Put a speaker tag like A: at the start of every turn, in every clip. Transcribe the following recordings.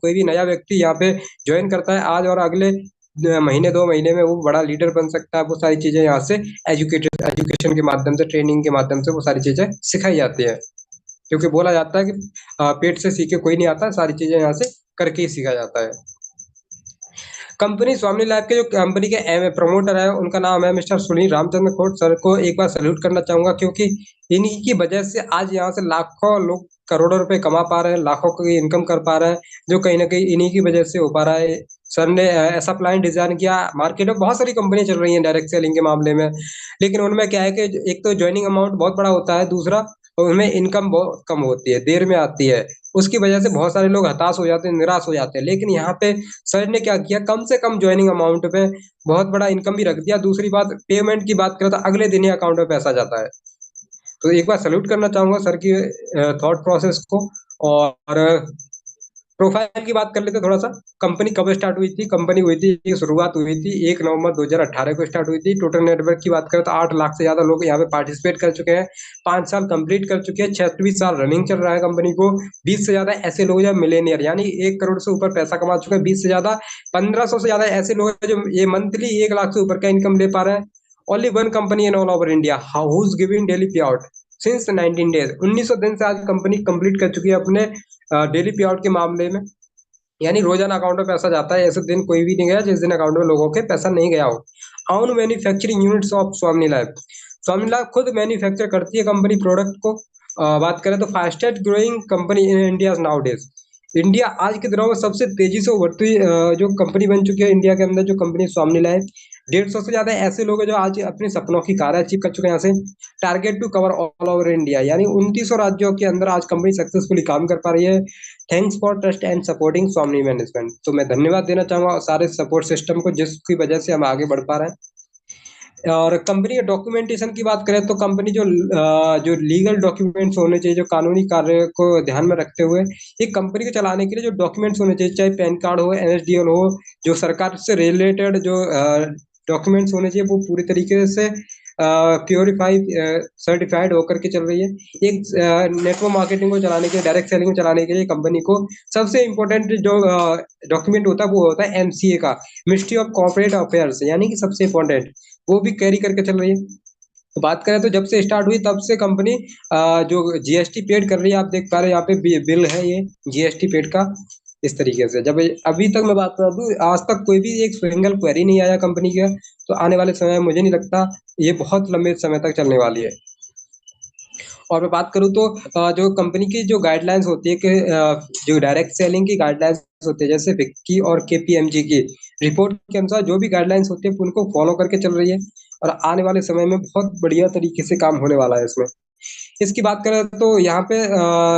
A: कोई भी नया व्यक्ति यहाँ पे ज्वाइन करता है आज, और अगले महीने 2 महीने में वो बड़ा लीडर बन सकता है। वो सारी चीजें यहाँ से एजुकेशन के माध्यम से, ट्रेनिंग के माध्यम से वो सारी चीजें सिखाई जाती है। क्योंकि बोला जाता है कि पेट से सीखे कोई नहीं आता, सारी चीजें यहाँ से करके ही सीखा जाता है। कंपनी स्वामी लैब के जो कंपनी के प्रमोटर है, उनका नाम है मिस्टर सुनील रामचंद्र खोट। सर को एक बार सैल्यूट करना चाहूंगा, क्योंकि इन्हीं की वजह से आज यहाँ से लाखों लोग करोड़ों रुपए कमा पा रहे हैं, लाखों की इनकम कर पा रहे हैं, जो कहीं ना कहीं इन्हीं की वजह से हो पा रहा है। सर ने ऐसा प्लान डिजाइन किया। मार्केट में बहुत सारी कंपनी चल रही हैं डायरेक्ट सेलिंग के मामले में, लेकिन उनमें क्या है कि एक तो ज्वाइनिंग अमाउंट बहुत बड़ा होता है, दूसरा उनमें इनकम बहुत कम होती है, देर में आती है। उसकी वजह से बहुत सारे लोग हताश हो जाते हैं, निराश हो जाते हैं। लेकिन यहाँ पे सर ने क्या किया, कम से कम ज्वाइनिंग अमाउंट पे बहुत बड़ा इनकम भी रख दिया। दूसरी बात, पेमेंट की बात करें तो अगले दिन ही अकाउंट में पैसा जाता है। तो एक बार सैल्यूट करना चाहूंगा सर की थॉट प्रोसेस को। और प्रोफाइल की बात कर लेते हैं थोड़ा सा। कंपनी कब स्टार्ट हुई थी? कंपनी हुई थी, शुरुआत हुई थी 1 नवंबर 2018 को स्टार्ट हुई थी। टोटल नेटवर्क की बात करें तो 8 लाख से ज्यादा लोग यहाँ पे पार्टिसिपेट कर चुके हैं। 5 साल कंप्लीट कर चुके हैं, 36 साल रनिंग चल रहा है कंपनी को। 20 से ज्यादा ऐसे लोग जो मिलेनियर, यानी 1 करोड़ से ऊपर पैसा कमा चुके हैं। 20 से ज्यादा, 1500 से ज्यादा ऐसे लोग हैं जो ये मंथली 1 लाख से ऊपर का इनकम ले पा रहे हैं। Only one company in all over India who's giving daily pay out since 19 days. 1900 दिन से आज कंपनी कंप्लीट कर चुकी है अपने डेली पे आउट के मामले में। यानी रोजाना अकाउंट में पैसा जाता है, ऐसे दिन कोई भी नहीं गया जिस दिन अकाउंट में लोगों के पैसा नहीं गया हो। On manufacturing units of Swami lab. Swami lab खुद मैन्युफैक्चर करती है कंपनी प्रोडक्ट को। बात करें तो fastest growing company in India now days. India आज के दिनों में सबसे तेजी से उभरती जो कंपनी बन चुकी है इंडिया के अंदर, जो कंपनी स्वामी लैब। 150 से ज्यादा ऐसे लोग हैं जो आज अपने सपनों की कार अचीव कर चुके हैं यहाँ से। Target to cover all over India, यानी 2900 राज्यों के अंदर आज कंपनी सक्सेसफुली काम कर पा रही है। Thanks for trust and supporting Swami management. तो मैं धन्यवाद देना चाहूंगा सारे सपोर्ट सिस्टम को, जिसकी वजह से हम आगे बढ़ पा रहे हैं। और कंपनी के डॉक्यूमेंटेशन की बात करें तो कंपनी जो लीगल डॉक्यूमेंट्स होने चाहिए, जो कानूनी कार्य को ध्यान में रखते हुए एक कंपनी को चलाने के लिए जो डॉक्यूमेंट्स होने चाहिए, चाहे पैन कार्ड हो, एनएसडीएल हो, जो सरकार से रिलेटेड जो डॉक्यूमेंट्स होने चाहिए, वो पूरी तरीके से प्योरीफाई सर्टिफाइड होकर के चल रही है। एक नेटवर्क मार्केटिंग को चलाने के लिए, डायरेक्ट सेलिंग को चलाने के लिए कंपनी को सबसे इम्पोर्टेंट जो डॉक्यूमेंट होता है वो होता है एमसीए का, मिनिस्ट्री ऑफ कॉर्पोरेट अफेयर्स, यानी कि सबसे इम्पोर्टेंट, वो भी कैरी करके चल रही है। तो बात करें तो जब से स्टार्ट हुई तब से कंपनी जो जीएसटी पेड कर रही है, आप देख पा रहे हैं यहाँ पे बिल है ये जीएसटी पेड का। इस तरीके से जब अभी तक मैं बात कर दूं, आज तक कोई भी एक सिंगल क्वेरी नहीं आया कंपनी का। तो आने वाले समय में मुझे नहीं लगता ये बहुत लंबे समय तक चलने वाली है। और मैं बात करूँ तो जो कंपनी की जो गाइडलाइंस होती है कि जो डायरेक्ट सेलिंग की गाइडलाइंस होती है, जैसे विक्की और केपीएमजी की रिपोर्ट के अनुसार जो भी गाइडलाइंस होती है उनको फॉलो करके चल रही है। और आने वाले समय में बहुत बढ़िया तरीके से काम होने वाला है इसमें। इसकी बात करें तो यहाँ पे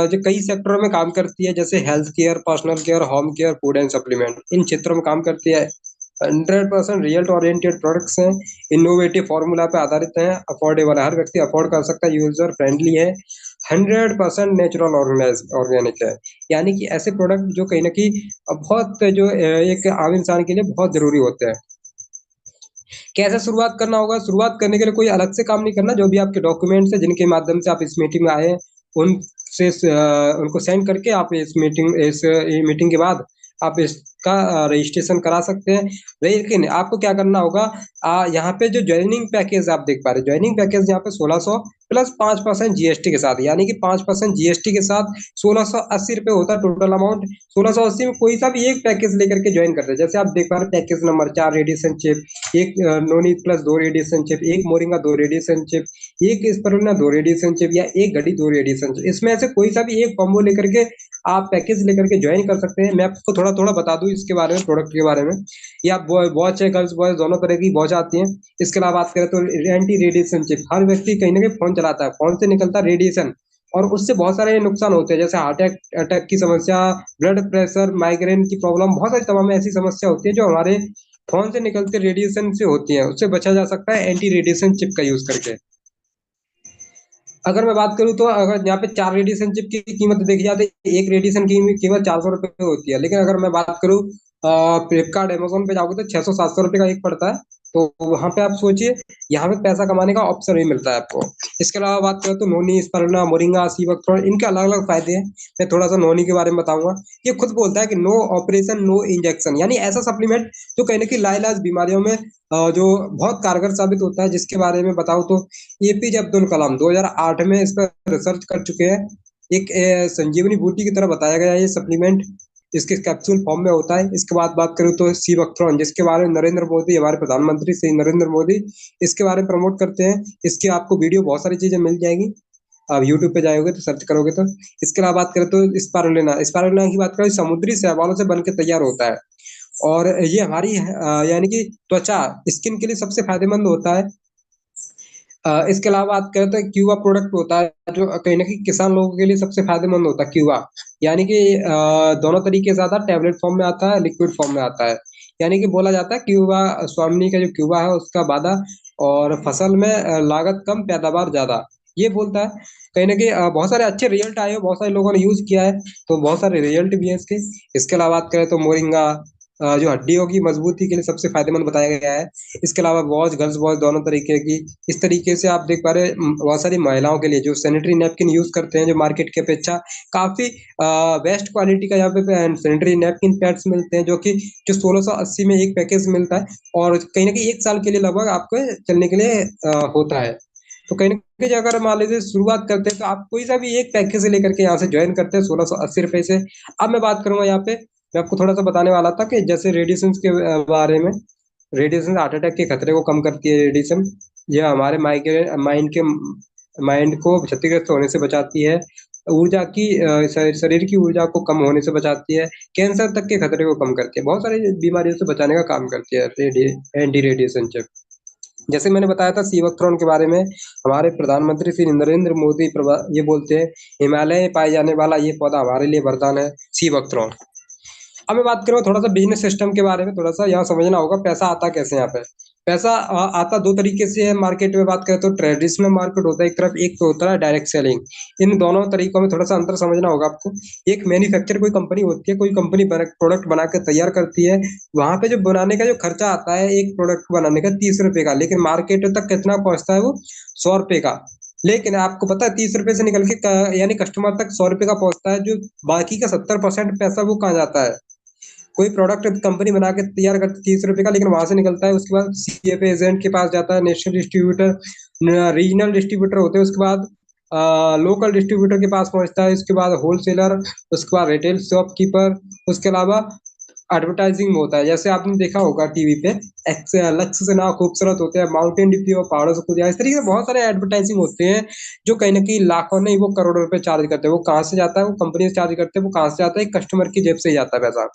A: जो कई सेक्टरों में काम करती है, जैसे health care, personal care, home care, food and supplement, इन क्षेत्रों में काम करती है। 100% रिजल्ट ओरिएंटेड प्रोडक्ट्स हैं, इनोवेटिव फॉर्मूला पे आधारित हैं, अफोर्डेबल है, हर व्यक्ति अफोर्ड कर सकता है, यूजर फ्रेंडली है, 100% नेचुरल ऑर्गेनिक है। यानी कि ऐसे प्रोडक्ट जो कहीं ना कहीं बहुत जो एक आम इंसान के लिए बहुत जरूरी होते हैं। कैसे शुरुआत करना होगा? शुरुआत करने के लिए कोई अलग से काम नहीं करना, जो भी आपके डॉक्यूमेंट्स हैं जिनके माध्यम से आप इस मीटिंग में आए हैं, उनसे उनको सेंड करके आप इस मीटिंग के बाद आप इसका रजिस्ट्रेशन करा सकते हैं। लेकिन आपको क्या करना होगा, यहाँ पे जो ज्वाइनिंग पैकेज आप देख पा रहे हैं, ज्वाइनिंग पैकेज यहाँ पे 1600 प्लस 5% जीएसटी के साथ, यानी कि 5% जीएसटी के साथ 1680 रुपये होता है टोटल अमाउंट। 1680 में कोई सा भी एक पैकेज लेकर के ज्वाइन करते हैं। जैसे आप देख पा रहे हैं पैकेज नंबर 4 रेडिएशन चिप, एक नोनी प्लस 2 रेडिएशन चिप, एक मोरिंगा 2 रेडिएशन चिप, एक स्पिरुलिना 2 रेडिएशन चिप, या एक घड़ी 2 रेडिएशन चिप। इसमें से कोई सा भी एक कॉम्बो लेकर के आप पैकेज लेकर के ज्वाइन कर सकते हैं। मैं आपको थोड़ा थोड़ा बता दूं इसके बारे में, प्रोडक्ट के बारे में। या वॉच है, गर्ल्स बॉयज दोनों तरह की वॉच आती हैं। इसके अलावा बात करें तो एंटी रेडिएशन चिप, हर व्यक्ति कहीं ना कहीं फोन चलाता है, फोन से निकलता रेडिएशन, और उससे बहुत सारे नुकसान होते हैं, जैसे हार्ट अटैक की समस्या, ब्लड प्रेशर, माइग्रेन की प्रॉब्लम, बहुत सारी तमाम ऐसी समस्या होती है जो हमारे फोन से निकलते रेडिएशन से होती है। उससे बचा जा सकता है एंटी रेडिएशन चिप का यूज करके। अगर मैं बात करूं तो अगर यहाँ पे 4 रेडिएशन चिप की कीमत देखी जाए तो एक रेडिएशन की कीमत 400 रुपये होती है। लेकिन अगर मैं बात करूं फ्लिपकार्ट अमेजोन पे जाओगे तो 600 700 रुपये का एक पड़ता है। तो वहाँ पे आप सोचिए, यहाँ पे पैसा कमाने का ऑप्शन भी मिलता है आपको। इसके अलावा बात करें तो नोनी, स्पिरुलिना, मोरिंगा, सी बकथ्रोन, इनके अलग-अलग फायदे हैं। मैं थोड़ा-सा नोनी के बारे में बताऊँगा। ये खुद बोलता है कि नो ऑपरेशन, नो इंजेक्शन, यानी ऐसा सप्लीमेंट जो कहीं न कहीं लाइलाज बीमारियों में जो बहुत कारगर साबित होता है, जिसके बारे में बताऊँ तो एपीजे अब्दुल कलाम 2008 में इस पर रिसर्च कर चुके हैं। एक संजीवनी बूटी की तरह बताया गया है ये सप्लीमेंट, इसके कैप्सूल फॉर्म में होता है। इसके बाद बात करूँ तो सीबकथ्रॉन, जिसके बारे में नरेंद्र मोदी, हमारे प्रधानमंत्री श्री नरेंद्र मोदी इसके बारे में प्रमोट करते हैं। इसकी आपको वीडियो बहुत सारी चीजें मिल जाएगी, आप यूट्यूब पे जाओगे तो सर्च करोगे तो। इसके अलावा बात करें तो स्पारुलिना, स्पारुलिना की बात करें, समुद्री शैवालों से बन के तैयार होता है और ये हमारी यानी कि त्वचा, स्किन के लिए सबसे फायदेमंद होता है। इसके अलावा बात करें तो क्यूआ प्रोडक्ट होता है जो कहीं न कहीं किसान लोगों के लिए सबसे फ़ायदेमंद होता है क्यूआ। यानी कि दोनों तरीके से आता है, टैबलेट फॉर्म में आता है, लिक्विड फॉर्म में आता है। यानी कि बोला जाता है क्यूबा स्वामिनी का जो क्यूबा है उसका वादा, और फसल में लागत कम, पैदावार ज़्यादा, ये बोलता है। कहीं न कहीं बहुत सारे अच्छे रिज़ल्ट आए हैं, बहुत सारे लोगों ने यूज़ किया है, तो बहुत सारे रिज़ल्ट भी हैं इसके। इसके अलावा बात करें तो मोरिंगा जो हड्डियों की मजबूती के लिए सबसे फ़ायदेमंद बताया गया है। इसके अलावा वॉश, गर्ल्स वॉश दोनों तरीके की, इस तरीके से आप देख पा रहे हैं बहुत सारी महिलाओं के लिए जो सैनिटरी नैपकिन यूज़ करते हैं, जो मार्केट की अपेक्षा काफ़ी बेस्ट क्वालिटी का यहाँ पे सैनिटरी नैपकिन पैड्स मिलते हैं, जो 1680 में एक पैकेज मिलता है और कहीं न कहीं 1 साल के लिए लगभग आपको चलने के लिए होता है। तो कहीं न कहीं अगर मान लीजिए शुरुआत करते हैं तो आप कोई सा भी एक पैकेज लेकर के यहाँ से जॉइन करते हैं ₹1680 से। अब मैं बात करूँगा यहाँ पे, मैं आपको थोड़ा-सा बताने वाला था कि जैसे रेडिएशंस के बारे में। रेडिएशन हार्ट अटैक के खतरे को कम करती है रेडिएशन। यह हमारे माइंड को क्षतिग्रस्त होने से बचाती है। ऊर्जा की शरीर की ऊर्जा को कम होने से बचाती है। कैंसर तक के खतरे को कम करती है। बहुत सारी बीमारियों से बचाने का काम करती है एंटी रेडिएशन चिप। जैसे मैंने बताया था सीवकथ्रॉन के बारे में, हमारे प्रधानमंत्री श्री नरेंद्र मोदी ये बोलते हैं, हिमालय में पाए जाने वाला ये पौधा हमारे लिए वरदान है, सीवकथ्रॉन। अब मैं बात करूँ थोड़ा-सा बिज़नेस सिस्टम के बारे में, थोड़ा-सा यहाँ समझना होगा पैसा आता कैसे है यहाँ पे। पैसा आता 2 तरीके से है मार्केट में। बात करें तो ट्रेडिशनल मार्केट होता है एक तरफ, एक तो होता है डायरेक्ट सेलिंग। इन दोनों तरीकों में थोड़ा-सा अंतर समझना होगा आपको। एक मैन्युफैक्चर कोई कंपनी होती है, कोई कंपनी प्रोडक्ट बना के तैयार करती है, वहाँ पे जो बनाने का जो खर्चा आता है एक प्रोडक्ट बनाने का ₹30 का, लेकिन मार्केट तक कितना पहुँचता है वो ₹100 का। लेकिन आपको पता है ₹30 से निकल के यानी कस्टमर तक ₹100 का पहुँचता है, जो बाकी का 70% पैसा वो कहाँ जाता है? कोई प्रोडक्ट कंपनी बना के तैयार करती है ₹30 का, लेकिन वहाँ से निकलता है, उसके बाद सीएफए एजेंट के पास जाता है, नेशनल डिस्ट्रीब्यूटर, रीजनल डिस्ट्रीब्यूटर होते हैं, उसके बाद लोकल डिस्ट्रीब्यूटर के पास पहुँचता है, उसके बाद होलसेलर, उसके बाद रिटेल शॉपकीपर, उसके अलावा एडवर्टाइजिंग में होता है। जैसे आपने देखा होगा टीवी पे, लक्ष्य से नाव खूबसूरत होते हैं, माउंटेन ड्यू और पहाड़ों से कूद जाए, इस तरीके से बहुत सारे एडवर्टाइजिंग होते हैं, जो कहीं न कहीं लाखों नहीं वो करोड़ों रुपए चार्ज करते हैं। वो कहाँ से जाता है? वो कंपनी से चार्ज करते हैं, वो कहाँ से आता है? कस्टमर की जेब से ही जाता है पैसा।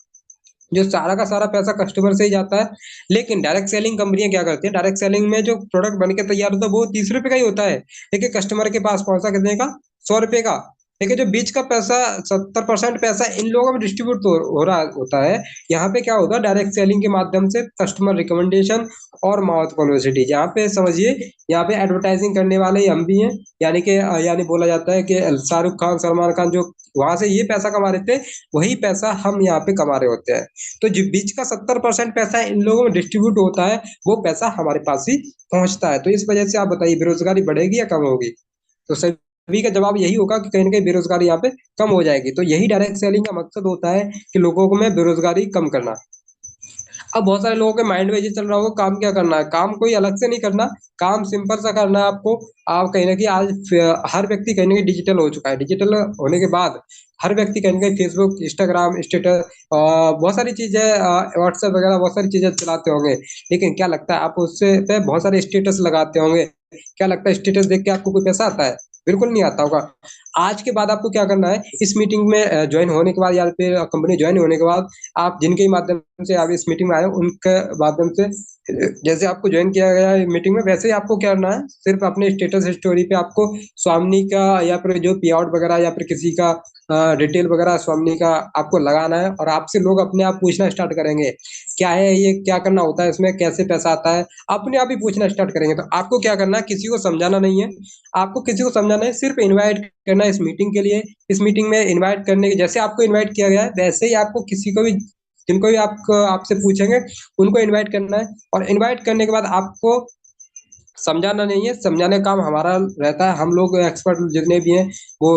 A: जो सारा का सारा पैसा कस्टमर से ही जाता है। लेकिन डायरेक्ट सेलिंग कंपनियाँ क्या करती हैं, डायरेक्ट सेलिंग में जो प्रोडक्ट बन के तैयार होता है वो ₹30 का ही होता है। लेकिन कस्टमर के पास पहुँचा कितने का? ₹100 का। लेकिन जो बीच का पैसा 70% पैसा इन लोगों में डिस्ट्रीब्यूट हो रहा होता है। यहाँ पे क्या होगा, डायरेक्ट सेलिंग के माध्यम से कस्टमर रिकमेंडेशन और माउथ पब्लिसिटी, जहाँ पे समझिए यहाँ पे एडवर्टाइजिंग करने वाले ही हम भी हैं। यानी कि यानी बोला जाता है कि शाहरुख खान, सलमान खान जो वहाँ से ये पैसा कमा रहे थे, वही पैसा हम यहाँ पे कमा रहे होते हैं। तो जो बीच का 70% पैसा इन लोगों में डिस्ट्रीब्यूट होता है, वो पैसा हमारे पास ही पहुँचता है। तो इस वजह से आप बताइए बेरोज़गारी बढ़ेगी या कम होगी? तो सभी का जवाब यही होगा कि कहीं न कहीं बेरोज़गारी यहाँ पे कम हो जाएगी। तो यही डायरेक्ट सेलिंग का मकसद होता है कि लोगों को में बेरोज़गारी कम करना। अब बहुत सारे लोगों के माइंड में ये चल रहा होगा काम क्या करना है? काम कोई अलग से नहीं करना, काम सिंपल सा करना है आपको। आप कहीं न कहीं आज हर व्यक्ति कहीं न कहीं डिजिटल हो चुका है। डिजिटल होने के बाद हर व्यक्ति कहीं न कहीं फ़ेसबुक, इंस्टाग्राम, स्टेटस बहुत सारी चीज़ें व्हाट्सएप वगैरह बहुत सारी चीज़ें चलाते होंगे। लेकिन क्या लगता है आप उससे पे बहुत सारे स्टेटस लगाते होंगे। क्या लगता है स्टेटस देख के आपको कोई पैसा आता है? बिल्कुल नहीं आता होगा। आज के बाद आपको क्या करना है, इस मीटिंग में जॉइन होने के बाद या फिर कंपनी जॉइन होने के बाद आप जिनके माध्यम से आप इस मीटिंग में आए हो, उनके माध्यम से जैसे आपको जॉइन किया गया है मीटिंग में, वैसे ही आपको क्या करना है, सिर्फ़ अपने स्टेटस स्टोरी पे आपको स्वामिनी का या फिर जो पे आउट वगैरह या फिर किसी का डिटेल वगैरह स्वामिनी का आपको लगाना है, और आपसे लोग अपने आप पूछना स्टार्ट करेंगे, क्या है ये? क्या करना होता है इसमें? कैसे पैसा आता है? अपने आप ही पूछना स्टार्ट करेंगे। तो आपको क्या करना है, किसी को समझाना नहीं है, आपको किसी को समझाना है, सिर्फ़ इनवाइट करना है इस मीटिंग के लिए। इस मीटिंग में इनवाइट करने के जैसे आपको इनवाइट किया गया है, वैसे ही आपको किसी को भी जिनको भी आपको आपसे पूछेंगे उनको इनवाइट करना है, और इनवाइट करने के बाद आपको समझाना नहीं है, समझाने का काम हमारा रहता है। हम लोग एक्सपर्ट जितने भी हैं वो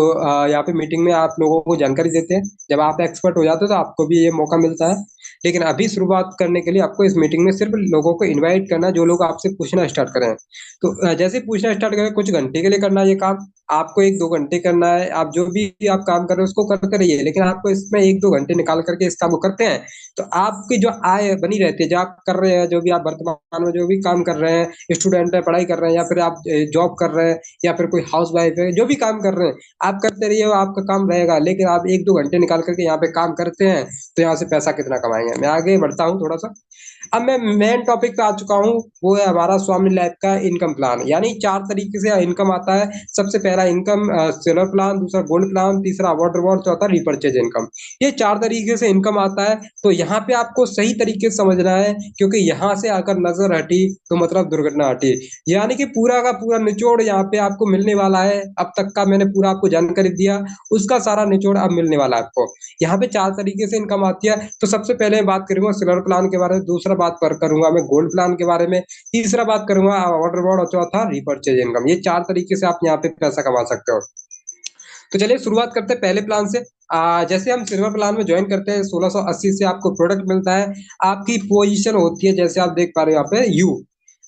A: यहाँ पे मीटिंग में आप लोगों को जानकारी देते हैं। जब आप एक्सपर्ट हो जाते हो तो आपको भी ये मौका मिलता है। लेकिन अभी शुरुआत करने के लिए आपको इस मीटिंग में सिर्फ लोगों को इनवाइट करना है, जो लोग आपसे पूछना स्टार्ट करें। तो जैसे ही पूछना स्टार्ट करें, कुछ घंटे के लिए करना है ये काम, आपको 1-2 घंटे करना है। आप जो भी आप काम कर रहे हो उसको करते रहिए, लेकिन आपको इसमें 1-2 घंटे निकाल करके इस काम को करते हैं तो आपकी जो आय बनी रहती है, जो आप कर रहे हैं, जो भी आप वर्तमान में जो भी काम कर रहे हैं, स्टूडेंट है पढ़ाई कर रहे हैं, या फिर आप जॉब कर रहे हैं, या फिर कोई हाउस वाइफ है, जो भी काम कर रहे हैं आप करते रहिए, वो आपका काम रहेगा। लेकिन आप 1-2 घंटे निकाल करके यहाँ पे काम करते हैं तो यहाँ से पैसा कितना कमाएंगे। मैं आगे बढ़ता हूँ थोड़ा सा। अब मैं मेन टॉपिक पे आ चुका हूँ, वो है हमारा स्वामी लैब का इनकम प्लान। यानी 4 तरीके से इनकम आता है। सबसे पहला इनकम सिल्वर प्लान, दूसरा गोल्ड प्लान, तीसरा वाटर रिवॉर्ड, चौथा रिपर्चेज इनकम। ये 4 तरीके से इनकम आता है। तो यहाँ पे आपको सही तरीके से समझना है, क्योंकि यहाँ से आकर नजर हटी तो मतलब दुर्घटना हटी। यानी कि पूरा का पूरा निचोड़ यहाँ पे आपको मिलने वाला है। अब तक का मैंने पूरा आपको जानकारी दिया, उसका सारा निचोड़ अब मिलने वाला है आपको। यहाँ पे 4 तरीके से इनकम आती है। तो सबसे पहले बात करूंगा सिल्वर प्लान के बारे में, दूसरा बात पर करूंगा मैं गोल्ड प्लान के बारे में, तीसरा बात करूंगा वाटर बोर्ड, और चौथा रिपर्चेज इनकम। ये 4 तरीके से आप यहाँ पे पैसा कमा सकते हो। तो चलिए शुरुआत करते हैं पहले प्लान से। जैसे हम सिल्वर प्लान में ज्वाइन करते हैं, 1680 से आपको प्रोडक्ट मिलता है। आपकी पोजीशन होती है, जैसे आप देख पा रहे हो यहाँ पे यू,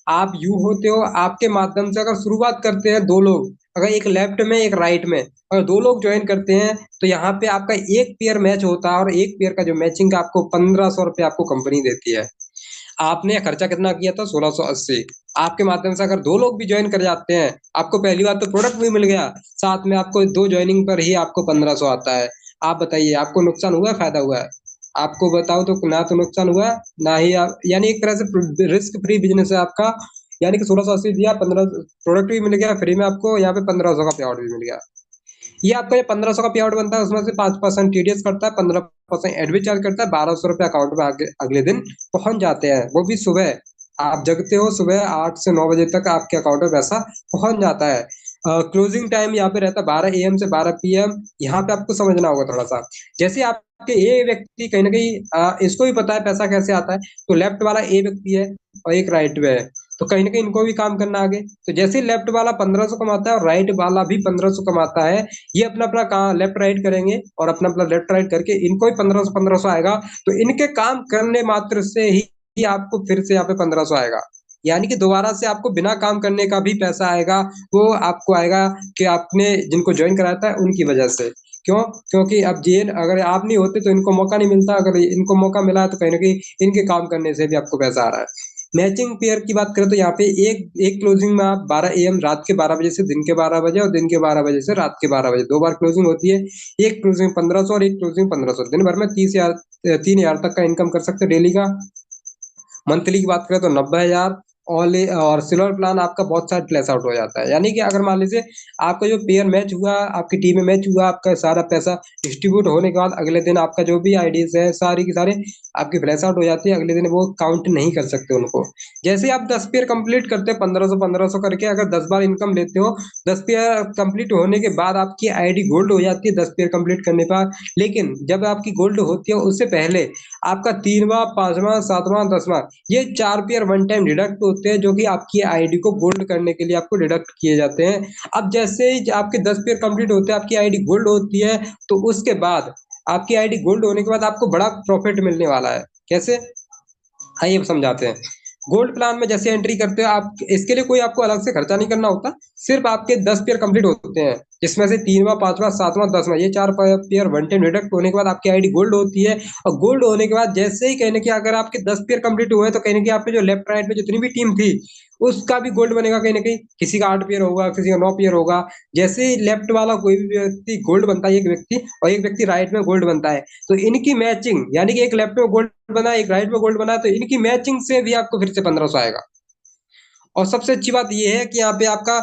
A: आप यू होते हो। आपके माध्यम से अगर शुरुआत करते हैं दो लोग, अगर एक लेफ्ट में एक राइट में, अगर दो लोग ज्वाइन करते हैं तो यहाँ पे आपका एक पेयर मैच होता है, और एक पेयर का जो मैचिंग का आपको 1500 रुपये आपको कंपनी देती है। आपने खर्चा कितना किया था? 1680। आपके माध्यम से अगर दो लोग भी ज्वाइन कर जाते हैं, आपको पहली बार तो प्रोडक्ट भी मिल गया, साथ में आपको दो ज्वाइनिंग पर ही आपको 1500 आता है। आप बताइए, आपको नुकसान हुआ है, फायदा हुआ है? आपको बताओ तो ना तो नुकसान हुआ, ना ही आप, यानी एक तरह से रिस्क फ्री बिजनेस है आपका। यानी कि 1680 दिया, 15 प्रोडक्ट भी मिल गया फ्री में आपको, यहाँ पे 1500 का पे आउट भी मिल गया। ये आपका जो 1500 का पे आउट बनता है, उसमें से 5% टीडीएस करता है, 15% एडमिट चार्ज करता है, 1200 रुपये अकाउंट में आगे अगले दिन पहुंच जाते हैं, वो भी सुबह। आप जगते हो सुबह 8 से 9 बजे तक आपके अकाउंट में पैसा पहुंच जाता है। क्लोजिंग टाइम यहाँ पे रहता है 12 AM से 12 PM। यहाँ पे आपको समझना होगा थोड़ा सा। जैसे आपके ए व्यक्ति कहीं ना कहीं इसको भी पता है पैसा कैसे आता है, तो लेफ्ट वाला ए व्यक्ति है और एक राइट में है, तो कहीं ना कहीं इनको भी काम करना आगे। तो जैसे लेफ्ट वाला 1500 कमाता है और राइट वाला भी 1500 कमाता है, ये अपना अपना काम लेफ्ट राइट करेंगे, और अपना अपना लेफ्ट राइट करके इनको भी 1500 आएगा। तो इनके काम करने मात्र से ही आपको फिर से यहाँ पे 1500 आएगा। यानी कि दोबारा से आपको बिना काम करने का भी पैसा आएगा। वो आपको आएगा कि आपने जिनको ज्वाइन कराया था उनकी वजह से। क्यों? क्योंकि अब जे अगर आप नहीं होते तो इनको मौका नहीं मिलता, अगर इनको मौका मिला है तो कहीं ना कहीं इनके काम करने से भी आपको पैसा आ रहा है। मैचिंग पेयर की बात करें तो यहाँ पे एक एक क्लोजिंग में आप 12 AM, रात के 12 बजे से दिन के 12 बजे, और दिन के 12 बजे से रात के 12 बजे, 2 बार क्लोजिंग होती है। एक क्लोजिंग 1500 और एक क्लोजिंग 1500। दिन भर में 3 हजार तक का इनकम कर सकते हैं डेली का। मंथली की बात करें तो 90 हजार। और सिल्वर प्लान आपका बहुत सारा प्लेस आउट हो जाता है। यानी कि अगर मान लीजिए आपका जो पेयर मैच हुआ, आपकी टीम में मैच हुआ, आपका सारा पैसा डिस्ट्रीब्यूट होने के बाद अगले दिन आपका जो भी आईडीज है सारी की सारी आपकी फ्लैश आउट हो जाती है। अगले दिन वो काउंट नहीं कर सकते उनको। जैसे ही आप 10 पेयर कंप्लीट करते हैं 1500 करके, अगर 10 बार इनकम लेते हो, 10 पेयर कंप्लीट होने के बाद आपकी आईडी गोल्ड हो जाती है 10 पेयर कंप्लीट करने पर। लेकिन जब आपकी गोल्ड होती है उससे पहले आपका 3वां, 5वां, 7वां, 10वां, ये 4 पेयर वन टाइम डिडक्ट होते हैं, जो कि आपकी आईडी को गोल्ड करने के लिए आपको डिडक्ट किए जाते हैं। अब जैसे ही आपके 10 पेयर कंप्लीट होते हैं, आपकी आईडी गोल्ड होती है, तो उसके बाद आपकी आईडी गोल्ड होने के बाद आपको बड़ा प्रॉफिट मिलने वाला है। कैसे? आइए अब समझाते हैं। गोल्ड प्लान में जैसे एंट्री करते हो आप, इसके लिए कोई आपको अलग से खर्चा नहीं करना होता। सिर्फ आपके 10 पेयर कंप्लीट होते हैं, जिसमें से 3वां, 5वां, 7वां, 10वां, ये 4 पेयर वन टाइम डिडक्ट होने के बाद आपकी आईडी गोल्ड होती है। और गोल्ड होने के बाद जैसे ही कहने की अगर आपके 10 पेयर कंप्लीट हुए, तो कहने की आपके जो लेफ्ट राइट में जितनी भी टीम थी उसका भी गोल्ड बनेगा। कहीं ना कहीं किसी का 8 पेयर होगा, किसी का 9 पेयर होगा। जैसे ही लेफ्ट वाला कोई भी व्यक्ति गोल्ड बनता है, एक व्यक्ति, और एक व्यक्ति राइट में गोल्ड बनता है, तो इनकी मैचिंग, यानी कि एक लेफ्ट में गोल्ड बना, एक राइट में गोल्ड बना, तो इनकी मैचिंग से भी आपको फिर से 1500 आएगा। और सबसे अच्छी बात ये है कि यहाँ पे आपका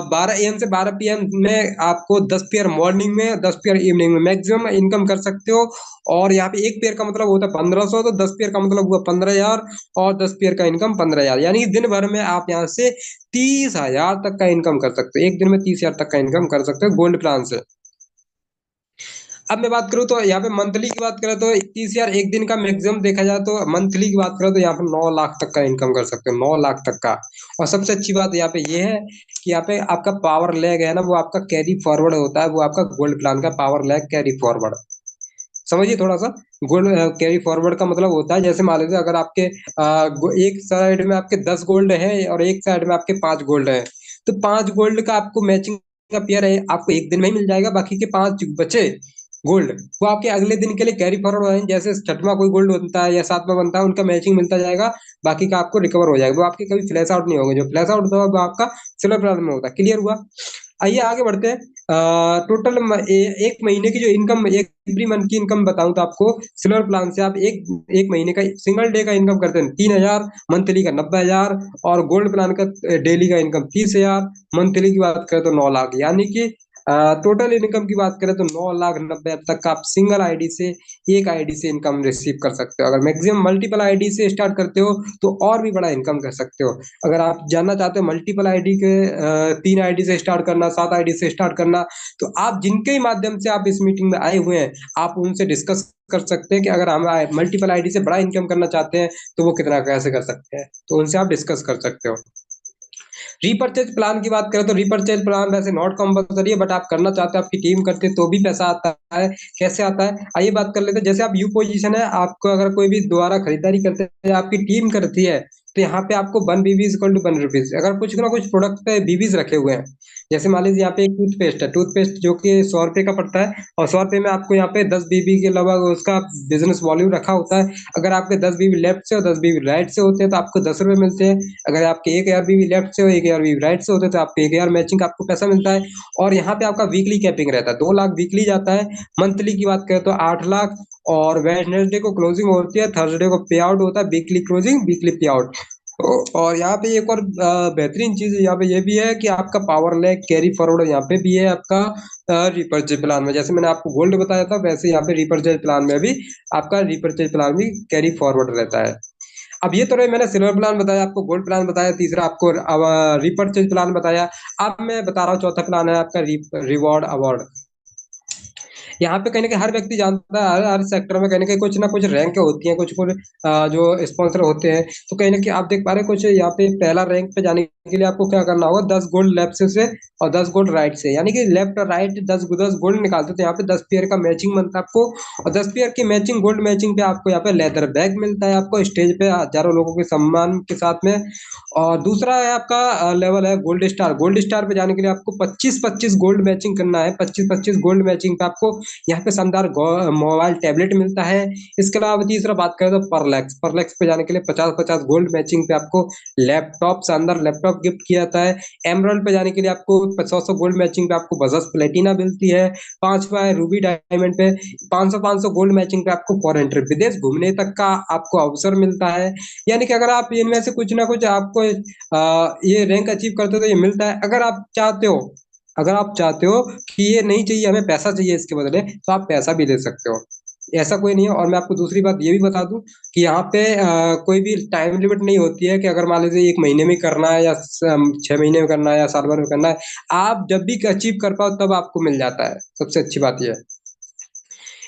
A: 12 AM से 12 PM में आपको 10 पेयर मॉर्निंग में, 10 पेयर इवनिंग में मैक्सिमम इनकम कर सकते हो। और यहाँ पे एक पेयर का मतलब होता है 1500, तो 10 पेयर का मतलब हुआ 15 हजार, और 10 पेयर का इनकम 15 हजार। यानी दिन भर में आप यहाँ से 30 हजार तक का इनकम कर सकते हो। एक दिन में 30 हजार तक का इनकम कर सकते हो गोल्ड प्लान से। अब मैं बात करूँ तो यहाँ पे मंथली की बात करें तो 30,000 एक दिन का मैक्सिमम देखा जाए, तो मंथली की बात करें तो यहाँ पे 9 लाख तक का इनकम कर सकते हो, 9 लाख तक का। और सबसे अच्छी बात यहाँ पे ये है कि यहाँ पे आपका पावर लैग है ना, वो आपका कैरी फॉरवर्ड होता है, वो आपका गोल्ड प्लान का पावर लैग कैरी फॉरवर्ड। समझिए थोड़ा सा। गोल्ड कैरी फॉरवर्ड का मतलब होता है, जैसे मान लीजिए अगर आपके एक साइड में आपके 10 गोल्ड है और एक साइड में आपके 5 गोल्ड है, तो 5 गोल्ड का आपको मैचिंग का पेयर है, आपको एक दिन में ही मिल जाएगा। बाकी के 5 बचे गोल्ड, वो आपके अगले दिन के लिए कैरी फॉरवर्ड हो जाएंगे। जैसे छठवां कोई गोल्ड बनता है या सातवां बनता है, उनका मैचिंग मिलता जाएगा, बाकी का आपको रिकवर हो जाएगा। वो आपके कभी फ्लैश आउट नहीं होंगे, जो फ्लैश आउट होगा वो आपका सिल्वर प्लान में होता है। क्लियर हुआ? आइए आगे बढ़ते हैं। टोटल एक महीने की जो इनकम, एक एवरी मंथ की इनकम बताऊं तो आपको सिल्वर प्लान से आप एक महीने का सिंगल डे का इनकम करते हैं 3,000, मंथली का 90,000, और गोल्ड प्लान का डेली का इनकम 30,000, मंथली की बात करें तो 9 लाख। यानी कि टोटल इनकम की बात करें तो 9,90,000 तक का आप सिंगल आईडी से, एक आईडी से इनकम रिसीव कर सकते हो। अगर मैक्सिमम मल्टीपल आईडी से स्टार्ट करते हो तो और भी बड़ा इनकम कर सकते हो। अगर आप जानना चाहते हो मल्टीपल आईडी के 3 आईडी से स्टार्ट करना, 7 आईडी से स्टार्ट करना, तो आप जिनके ही माध्यम से आप इस मीटिंग में आए हुए हैं, आप उनसे डिस्कस कर सकते हैं कि अगर हम मल्टीपल आईडी से बड़ा इनकम करना चाहते हैं तो वो कितना कैसे कर सकते हैं, तो उनसे आप डिस्कस कर सकते हो। रीपर्चेज प्लान की बात करें तो रीपर्चेज प्लान वैसे नॉट कंपल्सरी है, बट आप करना चाहते हो, आपकी टीम करते हैं तो भी पैसा आता है। कैसे आता है आइए बात कर लेते हैं। जैसे आप यू पोजीशन है, आपको अगर कोई भी दोबारा खरीदारी करते हैं, आपकी टीम करती है, तो यहाँ पे आपको 1 BB = 1 रुपीज। अगर कुछ ना कुछ प्रोडक्ट पे बीबीज रखे हुए हैं, जैसे मान लीजिए यहाँ पे एक टूथपेस्ट है, टूथपेस्ट जो कि 100 रुपए का पड़ता है, और 100 रुपए में आपको यहाँ पे 10 बीबी के लगभग उसका बिजनेस वॉल्यूम रखा होता है। अगर आपके 10 बीबी लेफ्ट से और 10 बीबी राइट से होते हैं तो आपको 10 रुपए मिलते हैं। अगर आपके 1,000 बीबी लेफ्ट से और 1,000 बीबी राइट से होते हैं तो आपको 1,000 मैचिंग का आपको पैसा मिलता है। और यहाँ पे आपका वीकली कैपिंग रहता है, 2 लाख वीकली जाता है। मंथली की बात करें तो 8 लाख, और वेडनेसडे को क्लोजिंग होती है, थर्सडे को पे आउट होता है, वीकली क्लोजिंग वीकली पे आउट। और यहाँ पे एक और बेहतरीन चीज यहाँ पे ये भी है कि आपका पावर लैग कैरी फॉरवर्ड यहाँ पे भी है आपका रिपर्चेज प्लान में। जैसे मैंने आपको गोल्ड बताया था, वैसे यहाँ पे रिपर्चेज प्लान में भी आपका रिपर्चेज प्लान भी कैरी फॉरवर्ड रहता है। अब ये तो रहे, मैंने सिल्वर प्लान बताया, आपको गोल्ड प्लान बताया, तीसरा आपको रिपर्चेज प्लान बताया। अब मैं बता रहा हूँ चौथा प्लान है आपका रिवॉर्ड अवार्ड। यहाँ पे कहीं ना कहीं हर व्यक्ति जानता है, हर सेक्टर में कहीं ना कुछ रैंक होती हैं, कुछ कुछ जो स्पॉन्सर होते हैं। तो कहीं ना कहीं आप देख पा रहे हैं कुछ यहाँ पे पहला रैंक पे जाने के लिए आपको क्या करना होगा, 10 गोल्ड लेफ्ट से और 10 गोल्ड राइट से, यानी कि लेफ्ट और राइट 10 10 गोल्ड निकालते, तो यहाँ पे 10 पेयर का मैचिंग बनता है आपको। और 10 पेयर की मैचिंग, गोल्ड मैचिंग पे आपको यहाँ पे लेदर बैग मिलता है, आपको स्टेज पे हजारों लोगों के सम्मान के साथ में। और दूसरा है आपका लेवल है गोल्ड स्टार। गोल्ड स्टार पे जाने के लिए आपको 25 25 गोल्ड मैचिंग करना है। 25 25 गोल्ड मैचिंग पे आपको यहाँ पे शानदार मोबाइल टैबलेट मिलता है। इसके अलावा तीसरा बात करें तो परलेक्स, परलेक्स पे जाने के लिए 50 50 गोल्ड मैचिंग पे आपको लैपटॉप, शानदार लैपटॉप गिफ्ट किया जाता है। एमरल्ड पे जाने के लिए आपको 100 गोल्ड मैचिंग पे आपको बजाज प्लेटिना मिलती है। पांचवा है रूबी डायमंड पे 500 गोल्ड मैचिंग पे आपको फॉरेन ट्रिप, विदेश घूमने तक का आपको अवसर मिलता है। यानी कि अगर आप इनमें से कुछ ना कुछ आपको ये रैंक अचीव करते हो तो ये मिलता है। अगर आप चाहते हो कि ये नहीं चाहिए, हमें पैसा चाहिए इसके बदले, तो आप पैसा भी दे सकते हो, ऐसा कोई नहीं है। और मैं आपको दूसरी बात ये भी बता दूं कि यहाँ पे कोई भी टाइम लिमिट नहीं होती है कि अगर मान लीजिए 1 महीने में करना है या 6 महीने में करना है या साल भर में करना है, आप जब भी अचीव कर पाओ तब आपको मिल जाता है। सबसे अच्छी बात यह है।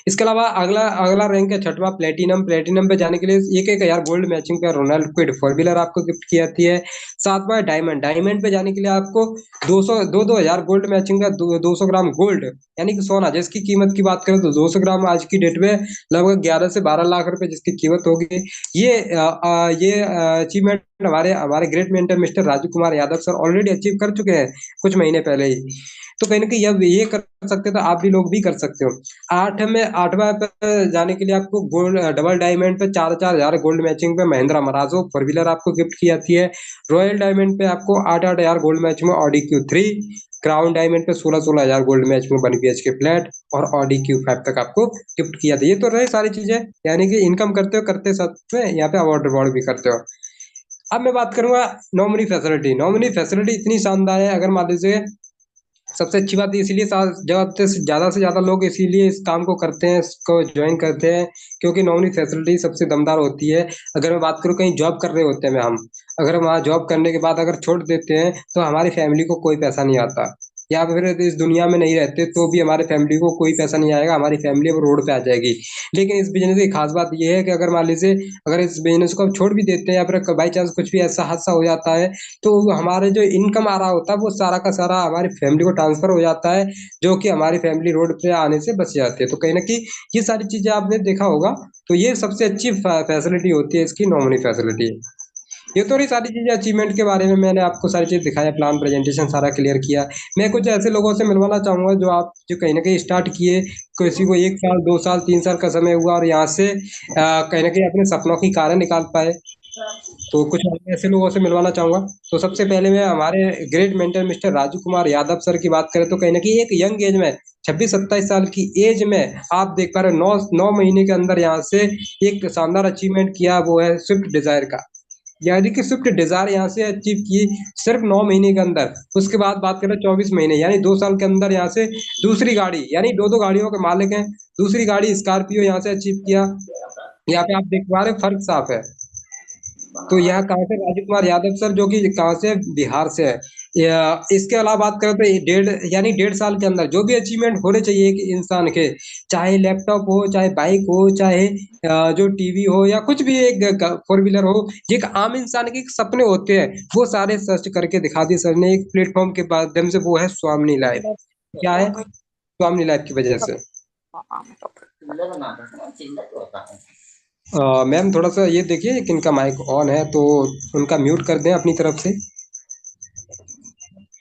A: इसके अलावा अगला अगला रैंक है छठवां प्लेटिनम। प्लेटिनम पे जाने के लिए 1 1 हजार गोल्ड मैचिंग पे रोनाल्ड क्विड फोर व्हीलर आपको गिफ्ट की जाती है। सातवां है डायमंड। डायमंड पे जाने के लिए आपको 200 गोल्ड मैचिंग का 200 ग्राम गोल्ड, यानी कि सोना, जिसकी कीमत की बात करें तो 200 ग्राम आज की डेट में लगभग 11 से 12 लाख रुपए जिसकी कीमत होगी। ये अचीवमेंट हमारे हमारे great mentor mister Raju Kumar Yadav sir already achieve कर चुके हैं कुछ महीने पहले ही। तो कहीं ना कहीं अब ये कर सकते हो तो आप भी लोग भी कर सकते हो। आठवां पे जाने के लिए आपको गोल्ड डबल डायमंड पे 4 4 हजार गोल्ड मैचिंग पे महिंद्रा मराजो फोर व्हीलर आपको गिफ्ट की जाती है। रॉयल डायमंड पे आपको 8 8 हजार गोल्ड मैच में ऑडी Q3। क्राउन डायमंड पे 16 16 हजार गोल्ड मैच में 1 BHK फ्लैट, और ऑडी Q5 तक आपको गिफ्ट किया था। ये तो रही सारी चीजें, यानी कि इनकम करते हो, करते साथ में यहाँ पे अवार्ड रिवॉर्ड भी करते हो। अब मैं बात करूंगा नॉमिनी फैसिलिटी। नॉमिनी फैसिलिटी इतनी शानदार है, अगर मान लीजिए सबसे अच्छी बात इसीलिए से ज्यादा लोग इसीलिए इस काम को करते हैं, इसको ज्वाइन करते हैं, क्योंकि नॉमिनी फैसिलिटी सबसे दमदार होती है। अगर मैं बात करूँ कहीं जॉब कर रहे होते हैं हम, अगर वहाँ जॉब करने के बाद अगर छोड़ देते हैं तो हमारी फैमिली को कोई पैसा नहीं आता, या फिर इस दुनिया में नहीं रहते तो भी हमारे फैमिली को कोई पैसा नहीं आएगा, हमारी फैमिली अब रोड पे आ जाएगी। लेकिन इस बिजनेस की खास बात ये है कि अगर मान लीजिए अगर इस बिजनेस को हम छोड़ भी देते हैं या फिर बाई चांस कुछ भी ऐसा हादसा हो जाता है, तो हमारे जो इनकम आ रहा होता है वो सारा का सारा हमारी फैमिली को ट्रांसफर हो जाता है, जो कि हमारी फैमिली रोड पे आने से बच जाती है। तो कहीं ना कहीं ये सारी चीजें आपने देखा होगा, तो ये सबसे अच्छी फैसिलिटी होती है इसकी, नॉमिनी फैसिलिटी। ये तो रही सारी चीजें अचीवमेंट के बारे में, मैंने आपको सारी चीज दिखाया, प्लान प्रेजेंटेशन सारा क्लियर किया। मैं कुछ ऐसे लोगों से मिलवाना चाहूंगा जो आप जो कहीं ना कहीं स्टार्ट किए, किसी को 1 साल 2 साल 3 साल का समय हुआ और यहाँ से कहीं ना कहीं अपने सपनों की कारें निकाल पाए। तो कुछ ऐसे लोगों से मिलवाना चाहूंगा। तो सबसे पहले मैं हमारे great mentor mister Raju Kumar Yadav sir की बात करें, तो कहीं ना कहीं एक यंग एज में 26 27 साल की एज में आप देख पा रहे हो, 9 9 महीने के अंदर यहाँ से एक शानदार अचीवमेंट किया, वो है स्विफ्ट डिजायर का। यानी कि स्विफ्ट डिजायर यहाँ से अचीव की सिर्फ 9 महीने के अंदर। उसके बाद बात करें 24 महीने यानी 2 साल के अंदर यहाँ से दूसरी गाड़ी, यानी दो दो गाड़ियों के मालिक हैं, दूसरी गाड़ी स्कॉर्पियो यहाँ से अचीव किया। यहाँ पे आप देख पा रहे हो, फर्क साफ है। तो यहाँ कहाँ से, राजू कुमार यादव सर, जो कि कहाँ से, बिहार से है। इसके अलावा बात करें तो ये 1.5 साल के अंदर जो भी अचीवमेंट होने चाहिए एक इंसान के, चाहे लैपटॉप हो, चाहे बाइक हो, चाहे जो टीवी हो, या कुछ भी एक 4 व्हीलर हो, ये एक आम इंसान के एक सपने होते हैं, वो सारे सर्च करके दिखा दिए सर ने एक प्लेटफॉर्म के माध्यम से, वो है स्वामिनी लाइफ। क्या है? स्वामिनी लाइफ की वजह से। मैम थोड़ा सा ये देखिए कि इनका माइक ऑन है, तो उनका म्यूट कर दें अपनी तरफ से।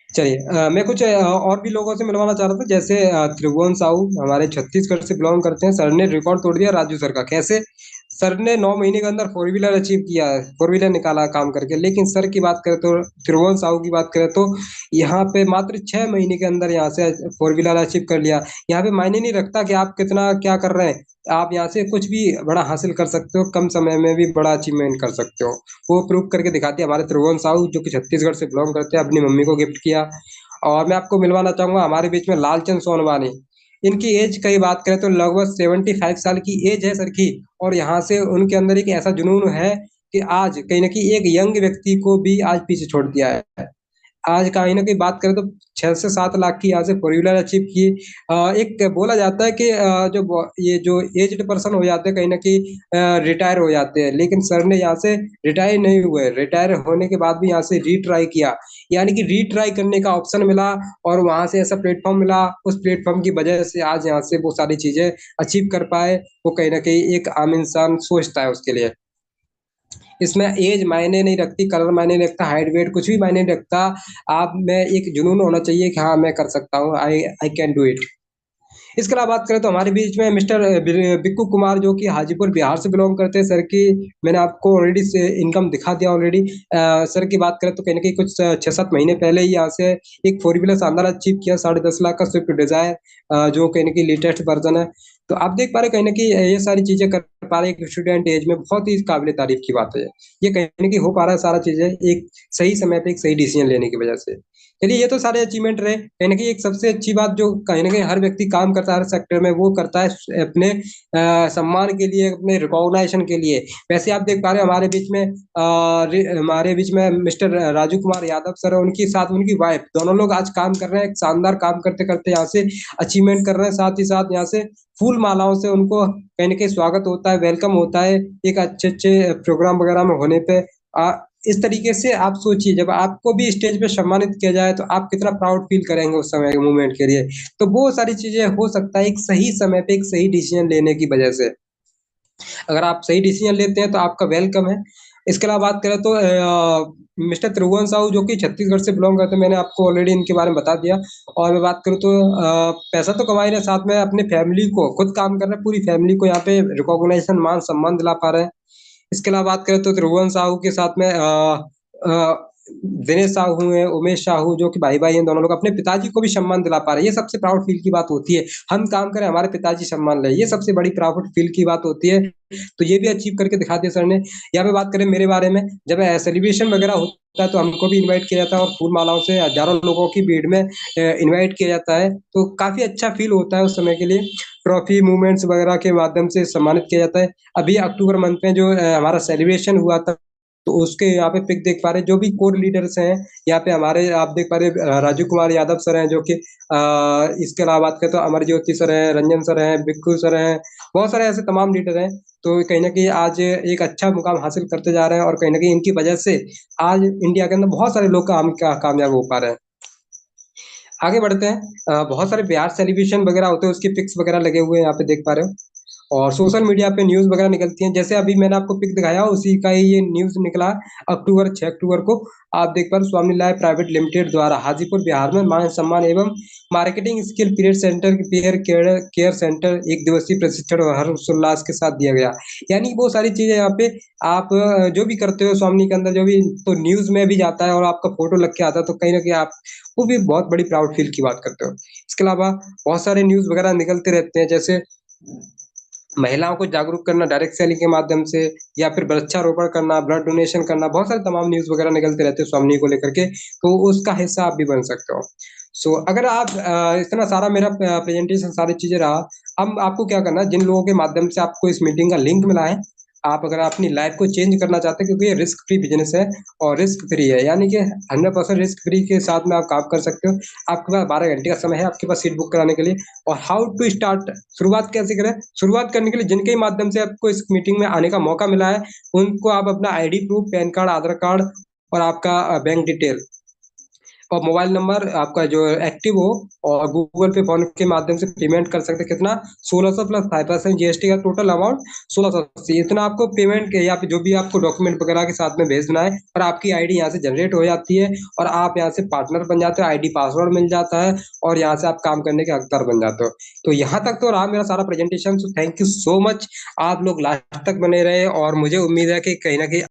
A: चलिए, मैं कुछ और भी लोगों से मिलवाना चाह रहा था, जैसे त्रिभुवन साहू हमारे छत्तीसगढ़ से बिलोंग करते हैं। सर ने रिकॉर्ड तोड़ दिया राजू सर का। कैसे? सर ने 9 महीने के अंदर 4 व्हीलर अचीव किया है, 4 व्हीलर निकाला काम करके। लेकिन सर की बात करें तो, त्रिभुवन साहू की बात करें तो, यहाँ पे मात्र 6 महीने के अंदर यहाँ से 4 व्हीलर अचीव कर लिया। यहाँ पे मायने नहीं रखता कि आप कितना क्या कर रहे हैं, आप यहाँ से कुछ भी बड़ा हासिल कर सकते हो, कम समय में भी बड़ा अचीवमेंट कर सकते हो। वो प्रूव करके दिखाती है हमारे त्रिभुवन साहू, जो कि छत्तीसगढ़ से बिलोंग करते हैं, अपनी मम्मी को गिफ्ट किया। और मैं आपको मिलवाना चाहूंगा हमारे बीच में लालचंद सोनवानी। इनकी एज की बात करें तो लगभग 75 साल की एज है सर की। और यहाँ से उनके अंदर एक ऐसा जुनून है कि आज कहीं ना कहीं एक यंग व्यक्ति को भी आज पीछे छोड़ दिया है। आज कहीं ना कहीं बात करें तो 6 से 7 लाख की यहाँ से 4 व्हीलर अचीव की। एक बोला जाता है कि ये जो एज्ड पर्सन हो जाते हैं कहीं ना कहीं रिटायर हो जाते हैं, लेकिन सर ने यहाँ से रिटायर नहीं हुए, रिटायर होने के बाद भी यहाँ से रीट्राई किया। यानी कि रीट्राई करने का ऑप्शन मिला, और वहां से ऐसा प्लेटफॉर्म मिला, उस प्लेटफॉर्म की वजह से आज यहाँ से वो सारी चीजें अचीव कर पाए। वो कहीं ना कहीं एक आम इंसान सोचता है उसके लिए। इसमें एज मायने नहीं रखती, कलर मायने नहीं रखता, हाइट वेट कुछ भी मायने नहीं रखता। आप में एक जुनून होना चाहिए कि हाँ मैं कर सकता हूँ, आई आई कैन डू इट। इसके अलावा बात करें तो हमारे बीच में मिस्टर बिक्कू कुमार, जो कि हाजीपुर बिहार से बिलोंग करते हैं। सर की मैंने आपको ऑलरेडी से इनकम दिखा दिया ऑलरेडी। सर की बात करें तो कहीं ना कहीं कुछ 6 7 महीने पहले ही यहाँ से एक 4 व्हीलर शानदार अचीव किया, 10.5 लाख का स्विफ्ट डिजायर, जो कहीं ना कहीं लेटेस्ट वर्जन है। तो आप देख पा रहे कहीं ना कहीं ये सारी चीजें कर पा रहे एक स्टूडेंट एज में, बहुत ही काबिल तारीफ की बात है। ये कहीं ना कहीं हो पा रहा है सारा चीजें एक सही समय पे एक सही डिसीजन लेने की वजह से। चलिए, ये तो सारे अचीवमेंट रहे। कहीं ना कहीं एक सबसे अच्छी बात जो कहीं ना कहीं हर व्यक्ति काम करता है हर सेक्टर में, वो करता है अपने सम्मान के लिए, अपने रिकॉग्नाइजेशन के लिए। वैसे आप देख पा रहे हो हमारे बीच में मिस्टर राजू कुमार यादव सर है, उनकी साथ उनकी वाइफ, दोनों लोग आज काम कर रहे हैं, एक शानदार काम करते करते यहाँ से अचीवमेंट कर रहे हैं। साथ ही साथ यहाँ से फूल मालाओं से उनको कहीं ना कहीं स्वागत होता है, वेलकम होता है एक अच्छे अच्छे प्रोग्राम वगैरह में होने पे। इस तरीके से आप सोचिए, जब आपको भी स्टेज पे सम्मानित किया जाए तो आप कितना प्राउड फील करेंगे उस समय मूवमेंट के लिए। तो वो सारी चीजें हो सकता है एक सही समय पे एक सही डिसीजन लेने की वजह से। अगर आप सही डिसीजन लेते हैं तो आपका वेलकम है। इसके अलावा बात करें तो मिस्टर त्रिभुवन साहू, जो कि छत्तीसगढ़ से बिलोंग करते हैं, मैंने आपको ऑलरेडी इनके बारे में बता दिया। और मैं बात करूँ तो पैसा तो कमा ही रहे, साथ में अपने फैमिली को खुद काम कर रहे हैं, पूरी फैमिली को यहाँ पे रिकॉग्नाइजेशन मान सम्मान दिला पा रहे हैं। इसके अलावा बात करें तो त्रिभुवन साहू के साथ में अ, दिनेश साहू हैं, उमेश साहू, जो कि भाई भाई हैं, दोनों लोग अपने पिताजी को भी सम्मान दिला पा रहे हैं। ये सबसे प्राउड फील की बात होती है। हम काम करें, हमारे पिताजी सम्मान ले, ये सबसे बड़ी प्राउड फील की बात होती है। तो ये भी अचीव करके दिखा दिया सर ने। यहाँ पे बात करें मेरे बारे में, जब सेलिब्रेशन वगैरह होता है तो हमको भी इनवाइट किया जाता है, और फूल मालाओं से हजारों लोगों की भीड़ में इनवाइट किया जाता है। तो काफी अच्छा फील होता है उस समय के लिए। ट्रॉफी मूवमेंट्स वगैरह के माध्यम से सम्मानित किया जाता है। अभी अक्टूबर मंथ में जो हमारा सेलिब्रेशन हुआ था, तो उसके यहाँ पे पिक देख पा रहे हैं, जो भी कोर लीडर्स हैं, यहाँ पे हमारे आप देख पा रहे हैं राजीव कुमार यादव सर हैं, जो कि इसके अलावा बात करें तो अमर ज्योति सर हैं, रंजन सर हैं, बिक्कू सर हैं, बहुत सारे ऐसे तमाम लीडर हैं। तो कहीं न कहीं आज एक अच्छा मुकाम हासिल करते जा रहे हैं और कहीं न कहीं इनकी वजह से आज इंडिया के अंदर बहुत सारे लोग कामयाब हो पा रहे हैं। आगे बढ़ते हैं। बहुत सारे बिहार सेलिब्रेशन वगैरह होते हैं, उसके पिक्स वगैरह लगे हुए हैं, यहाँ पे देख पा रहे हो। और सोशल मीडिया पे न्यूज़ वगैरह निकलती हैं, जैसे अभी मैंने आपको पिक दिखाया उसी का ही ये न्यूज़ निकला अक्टूबर 6 अक्टूबर को। आप देख पा रहे हो स्वामी लाय प्राइवेट लिमिटेड द्वारा हाजीपुर बिहार में मान सम्मान एवं marketing skill period centre pair care care centre एक दिवसीय प्रशिक्षण और हर्षोल्लास के साथ दिया गया। यानी वो सारी चीज़ें यहाँ पे आप जो भी करते हो स्वामी के अंदर जो भी तो न्यूज़ में भी जाता है और आपका फ़ोटो लग के आता है, तो कहीं न कहीं आप वो भी बहुत बड़ी प्राउड फ़ील की बात करते हो। इसके अलावा बहुत सारे न्यूज़ वगैरह निकलते रहते हैं, जैसे महिलाओं को जागरूक करना डायरेक्ट सेलिंग के माध्यम से या फिर वृक्षारोपण करना, ब्लड डोनेशन करना, बहुत सारे तमाम न्यूज़ वगैरह निकलते रहते हैं स्वामिनी को लेकर के, तो उसका हिस्सा आप भी बन सकते हो। सो अगर आप इतना सारा मेरा प्रेज़ेंटेशन सारी चीज़ें रहा, अब आपको क्या करना है, जिन लोगों के माध्यम से आपको इस मीटिंग का लिंक मिला है, आप अगर अपनी लाइफ़ को चेंज करना चाहते हैं क्योंकि ये रिस्क फ्री बिज़नेस है और रिस्क फ्री है, यानी कि 100% रिस्क फ्री के साथ में आप काम कर सकते हो। आपके पास 12 घंटे का समय है आपके पास सीट बुक कराने के लिए। और हाउ टू स्टार्ट शुरुआत कैसे करें? शुरुआत करने के लिए जिनके माध्यम से आपको इस मीटिंग में आने का मौका मिला है, उनको आप अपना आईडी प्रूफ, पैन कार्ड, आधार कार्ड और आपका बैंक डिटेल और मोबाइल नंबर आपका जो एक्टिव हो और गूगल पे, फ़ोन के माध्यम से पेमेंट कर सकते हैं। कितना? 1600 प्लस 5% जीएसटी का टोटल अमाउंट 1680। इतना आपको पेमेंट के या फिर जो भी आपको डॉक्यूमेंट वगैरह के साथ में भेजना है और आपकी आईडी यहाँ से जनरेट हो जाती है और आप यहाँ से पार्टनर बन जाते हो, आईडी पासवर्ड मिल जाता है और यहाँ से आप काम करने के हकदार बन जाते हो। तो यहाँ तक तो रहा मेरा सारा presentation, so thank you so much. आप लोग लास्ट तक बने रहे और मुझे उम्मीद है कि कहीं न कहीं